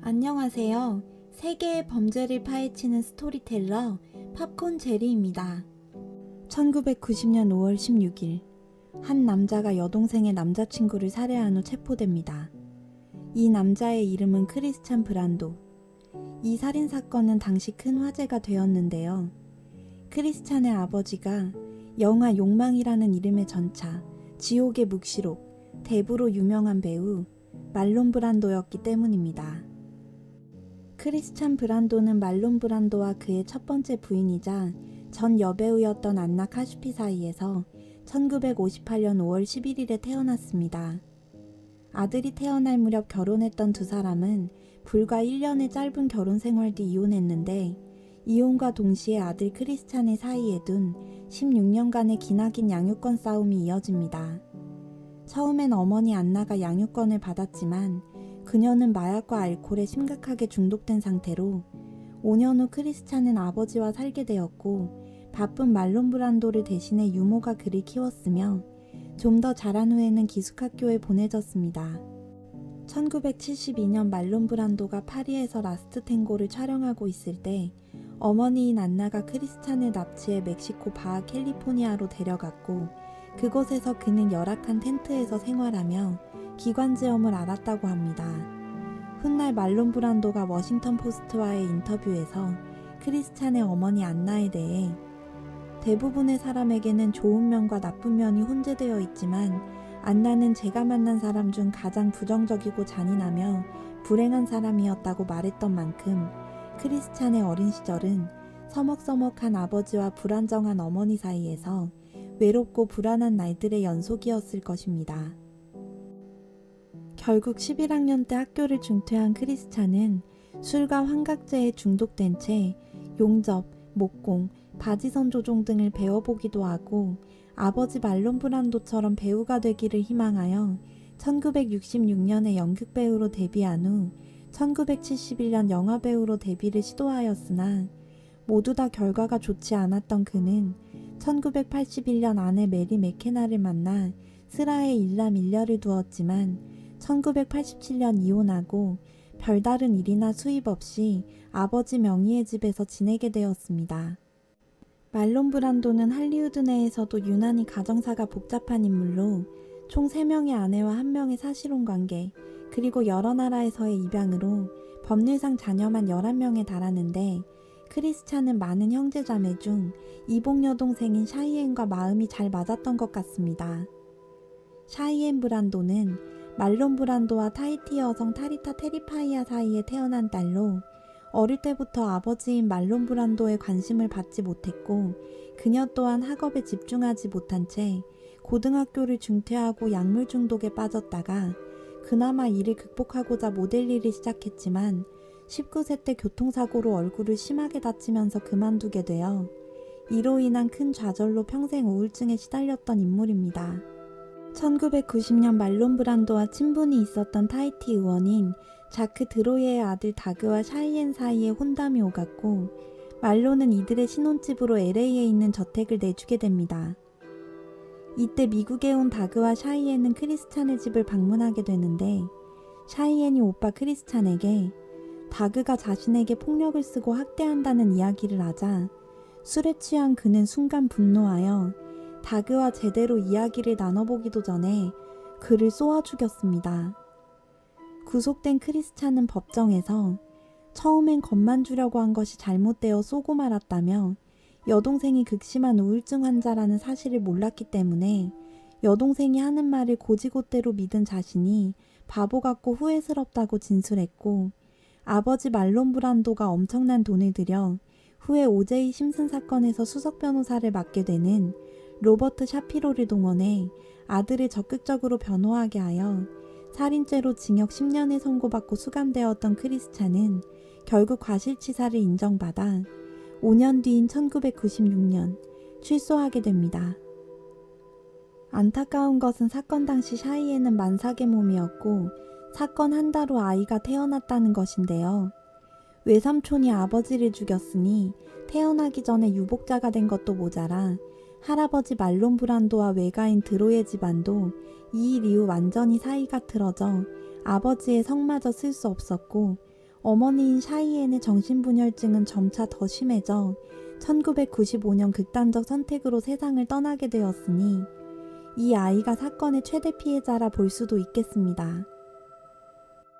안녕하세요. 세계의 범죄를 파헤치는 스토리텔러 팝콘 제리입니다. 1990년 5월 16일 한 남자가 여동생의 남자친구를 살해한 후 체포됩니다. 이 남자의 이름은 크리스찬 브란도. 이 살인사건은 당시 큰 화제가 되었는데요. 크리스찬의 아버지가 영화 욕망이라는 이름의 전차, 지옥의 묵시록, 데브로 유명한 배우 말론 브란도였기 때문입니다. 크리스찬 브란도는 말론 브란도와 그의 첫 번째 부인이자 전 여배우였던 안나 카슈피 사이에서 1958년 5월 11일에 태어났습니다. 아들이 태어날 무렵 결혼했던 두 사람은 불과 1년의 짧은 결혼 생활 뒤 이혼했는데 이혼과 동시에 아들 크리스찬의 사이에 둔 16년간의 기나긴 양육권 싸움이 이어집니다. 처음엔 어머니 안나가 양육권을 받았지만 그녀는 마약과 알코올에 심각하게 중독된 상태로 5년 후 크리스찬은 아버지와 살게 되었고 바쁜 말론 브란도를 대신해 유모가 그를 키웠으며 좀 더 자란 후에는 기숙학교에 보내졌습니다. 1972년 말론 브란도가 파리에서 라스트 탱고를 촬영하고 있을 때 어머니인 안나가 크리스찬을 납치해 멕시코 바하 캘리포니아로 데려갔고 그곳에서 그는 열악한 텐트에서 생활하며 기관지염을 앓았다고 합니다. 훗날 말론 브란도가 워싱턴 포스트와의 인터뷰에서 크리스찬의 어머니 안나에 대해 대부분의 사람에게는 좋은 면과 나쁜 면이 혼재되어 있지만 안나는 제가 만난 사람 중 가장 부정적이고 잔인하며 불행한 사람이었다고 말했던 만큼 크리스찬의 어린 시절은 서먹서먹한 아버지와 불안정한 어머니 사이에서 외롭고 불안한 날들의 연속이었을 것입니다. 결국 11학년 때 학교를 중퇴한 크리스찬은 술과 환각제에 중독된 채 용접, 목공, 바지선 조종 등을 배워보기도 하고 아버지 말론 브란도처럼 배우가 되기를 희망하여 1966년에 연극배우로 데뷔한 후 1971년 영화배우로 데뷔를 시도하였으나 모두 다 결과가 좋지 않았던 그는 1981년 아내 메리 맥케나를 만나 슬하에 일남 일녀를 두었지만 1987년 이혼하고 별다른 일이나 수입 없이 아버지 명의의 집에서 지내게 되었습니다. 말론 브란도는 할리우드 내에서도 유난히 가정사가 복잡한 인물로 총 3명의 아내와 1명의 사실혼 관계, 그리고 여러 나라에서의 입양으로 법률상 자녀만 11명에 달하는데 크리스찬은 많은 형제자매 중 이복 여동생인 샤이엔과 마음이 잘 맞았던 것 같습니다. 샤이엔 브란도는 말론 브란도와 타히티 여성 타리타 테리파이아 사이에 태어난 딸로 어릴 때부터 아버지인 말론 브란도의 관심을 받지 못했고 그녀 또한 학업에 집중하지 못한 채 고등학교를 중퇴하고 약물 중독에 빠졌다가 그나마 이를 극복하고자 모델 일을 시작했지만 19세 때 교통사고로 얼굴을 심하게 다치면서 그만두게 되어 이로 인한 큰 좌절로 평생 우울증에 시달렸던 인물입니다. 1990년 말론 브란도와 친분이 있었던 타히티 의원인 자크 드로예의 아들 다그와 샤이엔 사이에 혼담이 오갔고 말론은 이들의 신혼집으로 LA에 있는 저택을 내주게 됩니다. 이때 미국에 온 다그와 샤이엔은 크리스찬의 집을 방문하게 되는데 샤이엔이 오빠 크리스찬에게 다그가 자신에게 폭력을 쓰고 학대한다는 이야기를 하자 술에 취한 그는 순간 분노하여 다그와 제대로 이야기를 나눠보기도 전에 그를 쏘아 죽였습니다. 구속된 크리스찬은 법정에서 처음엔 겁만 주려고 한 것이 잘못되어 쏘고 말았다며 여동생이 극심한 우울증 환자라는 사실을 몰랐기 때문에 여동생이 하는 말을 고지고대로 믿은 자신이 바보 같고 후회스럽다고 진술했고 아버지 말론 브란도가 엄청난 돈을 들여 후에 오제이 심슨 사건에서 수석 변호사를 맡게 되는 로버트 샤피로를 동원해 아들을 적극적으로 변호하게 하여 살인죄로 징역 10년을 선고받고 수감되었던 크리스찬은 결국 과실치사를 인정받아 5년 뒤인 1996년 출소하게 됩니다. 안타까운 것은 사건 당시 샤이에는 만삭의 몸이었고 사건 한 달 후 아이가 태어났다는 것인데요. 외삼촌이 아버지를 죽였으니 태어나기 전에 유복자가 된 것도 모자라 할아버지 말론 브란도와 외가인 드로의 집안도 이 일 이후 완전히 사이가 틀어져 아버지의 성마저 쓸 수 없었고 어머니인 샤이엔의 정신분열증은 점차 더 심해져 1995년 극단적 선택으로 세상을 떠나게 되었으니 이 아이가 사건의 최대 피해자라 볼 수도 있겠습니다.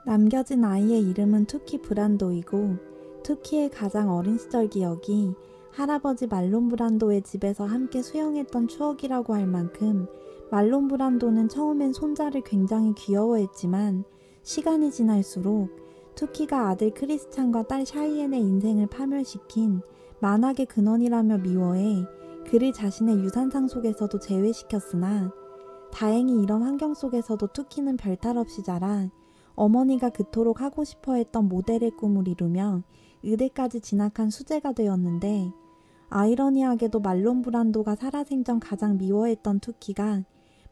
남겨진 아이의 이름은 투키 브란도이고 투키의 가장 어린 시절 기억이 할아버지 말론 브란도의 집에서 함께 수영했던 추억이라고 할 만큼 말론 브란도는 처음엔 손자를 굉장히 귀여워했지만 시간이 지날수록 투키가 아들 크리스찬과 딸 샤이엔의 인생을 파멸시킨 만악의 근원이라며 미워해 그를 자신의 유산상 속에서도 제외시켰으나 다행히 이런 환경 속에서도 투키는 별탈 없이 자라 어머니가 그토록 하고 싶어 했던 모델의 꿈을 이루며 의대까지 진학한 수재가 되었는데 아이러니하게도 말론 브란도가 살아생전 가장 미워했던 투키가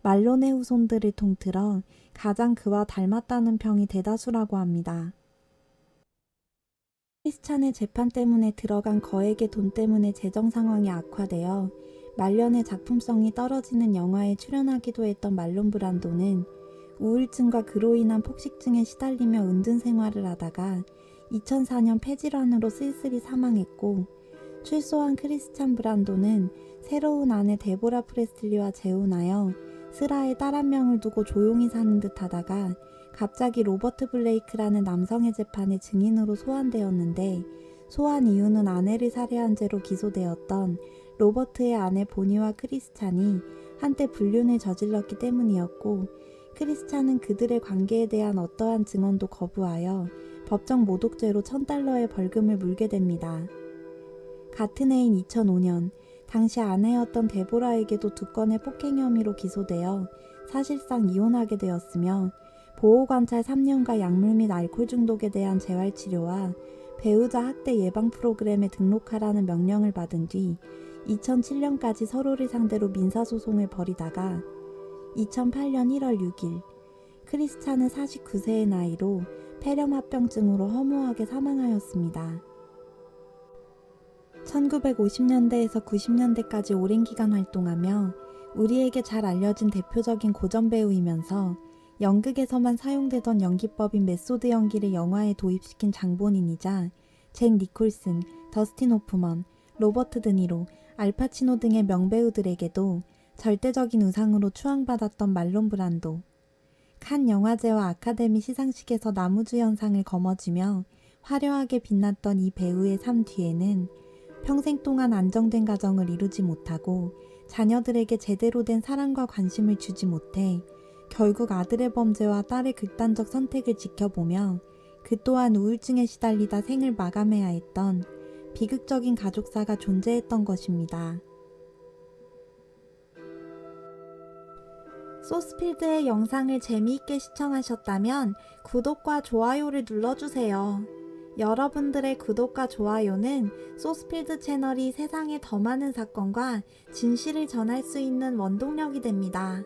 말론의 후손들을 통틀어 가장 그와 닮았다는 평이 대다수라고 합니다. 크리스찬의 재판 때문에 들어간 거액의 돈 때문에 재정 상황이 악화되어 말년의 작품성이 떨어지는 영화에 출연하기도 했던 말론 브란도는 우울증과 그로 인한 폭식증에 시달리며 은둔 생활을 하다가 2004년 폐질환으로 쓸쓸히 사망했고 출소한 크리스찬 브란도는 새로운 아내 데보라 프레슬리와 재혼하여 슬하에 딸 한 명을 두고 조용히 사는 듯 하다가 갑자기 로버트 블레이크라는 남성의 재판에 증인으로 소환되었는데 소환 이유는 아내를 살해한 죄로 기소되었던 로버트의 아내 보니와 크리스찬이 한때 불륜을 저질렀기 때문이었고 크리스찬은 그들의 관계에 대한 어떠한 증언도 거부하여 법정 모독죄로 $1,000의 벌금을 물게 됩니다. 같은 해인 2005년 당시 아내였던 데보라에게도 2건의 폭행 혐의로 기소되어 사실상 이혼하게 되었으며 보호관찰 3년과 약물 및 알코올 중독에 대한 재활치료와 배우자 학대 예방 프로그램에 등록하라는 명령을 받은 뒤 2007년까지 서로를 상대로 민사소송을 벌이다가 2008년 1월 6일 크리스찬은 49세의 나이로 폐렴합병증으로 허무하게 사망하였습니다. 1950년대에서 90년대까지 오랜 기간 활동하며 우리에게 잘 알려진 대표적인 고전 배우이면서 연극에서만 사용되던 연기법인 메소드 연기를 영화에 도입시킨 장본인이자 잭 니콜슨, 더스틴 호프먼, 로버트 드니로, 알파치노 등의 명배우들에게도 절대적인 우상으로 추앙받았던 말론 브란도. 칸 영화제와 아카데미 시상식에서 나무주연상을 거머쥐며 화려하게 빛났던 이 배우의 삶 뒤에는 평생 동안 안정된 가정을 이루지 못하고 자녀들에게 제대로 된 사랑과 관심을 주지 못해 결국 아들의 범죄와 딸의 극단적 선택을 지켜보며 그 또한 우울증에 시달리다 생을 마감해야 했던 비극적인 가족사가 존재했던 것입니다. 소스필드의 영상을 재미있게 시청하셨다면 구독과 좋아요를 눌러주세요. 여러분들의 구독과 좋아요는 소스필드 채널이 세상에 더 많은 사건과 진실을 전할 수 있는 원동력이 됩니다.